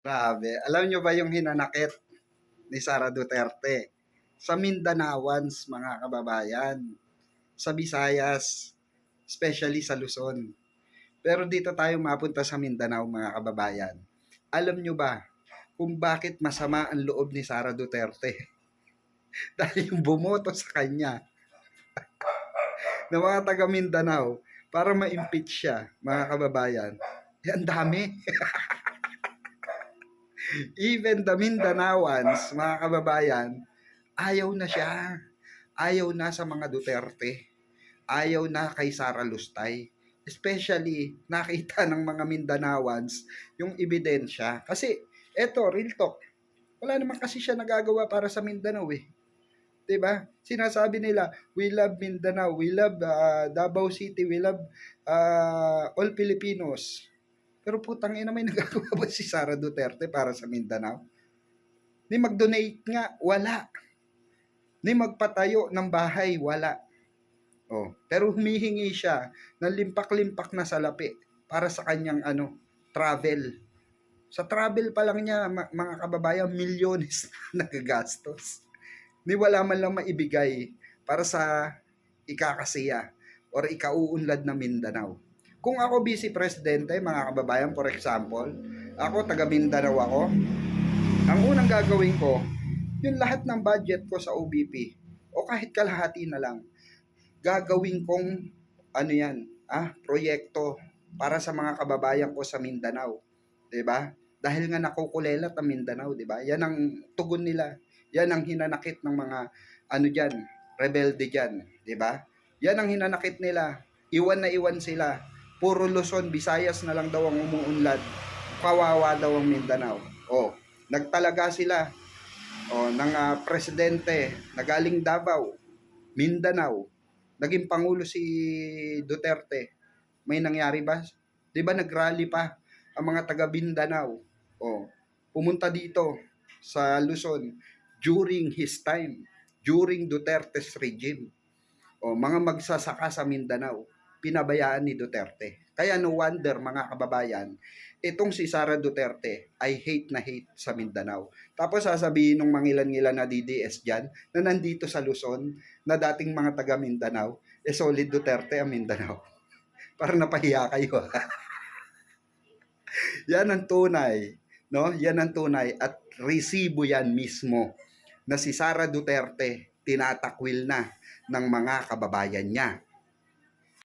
Grabe. Alam nyo ba yung hinanakit ni Sara Duterte? Sa Mindanaoans, mga kababayan. Sa Visayas, especially sa Luzon. Pero dito tayo mapunta sa Mindanao, mga kababayan. Alam nyo ba kung bakit masama ang loob ni Sara Duterte? Dahil yung bumoto sa kanya na mga taga Mindanao para ma-impeach siya, mga kababayan. Ang dami. Even the Mindanaoans, mga kababayan, ayaw na siya. Ayaw na sa mga Duterte. Ayaw na kay Sara Lustay. Especially, nakita ng mga Mindanaoans yung ebidensya. Kasi, eto, real talk. Wala naman kasi siya nagagawa para sa Mindanao eh. 'Di ba? Sinasabi nila, we love Mindanao, we love Davao City, we love all Filipinos. Pero putang ina, may nagagawa ba si Sara Duterte para sa Mindanao? Ni mag-donate nga, wala. Ni magpatayo ng bahay, wala. Oh, pero humihingi siya ng limpak-limpak na salapi para sa kanyang travel. Sa travel pa lang niya, mga kababayan, milyones na nagagastos. Ni wala man lang maibigay para sa ikakasiya or ikauunlad ng Mindanao. Kung ako vice presidente, mga kababayan, for example, ako taga Mindanao ako, ang unang gagawin ko, yung lahat ng budget ko sa OBP, o kahit kalahati na lang, gagawin kong proyekto para sa mga kababayan ko sa Mindanao. 'Di ba? Dahil nga nakukulelat ang Mindanao, 'di ba? Yan ang tugon nila. Yan ang hinanakit ng mga diyan, rebelde diyan, 'di ba? Yan ang hinanakit nila. Iwan na iwan sila. Puro Luzon, Visayas na lang daw ang umuunlad. Kawawa daw ang Mindanao. Oh, nagtalaga sila ng presidente na galing Davao, Mindanao. Naging pangulo si Duterte. May nangyari ba? 'Di ba nagrally pa ang mga taga Mindanao? Oh, pumunta dito sa Luzon during his time, during Duterte's regime. O mga magsasaka sa Mindanao, pinabayaan ni Duterte. Kaya no wonder, mga kababayan, itong si Sara Duterte ay hate na hate sa Mindanao. Tapos sasabihin ng mangilan-ngilan na DDS dyan na nandito sa Luzon na dating mga taga Mindanao, solid Duterte ang Mindanao. Para napahiya kayo. Yan ang tunay. No? Yan ang tunay. At resibo yan mismo na si Sara Duterte tinatakwil na ng mga kababayan niya.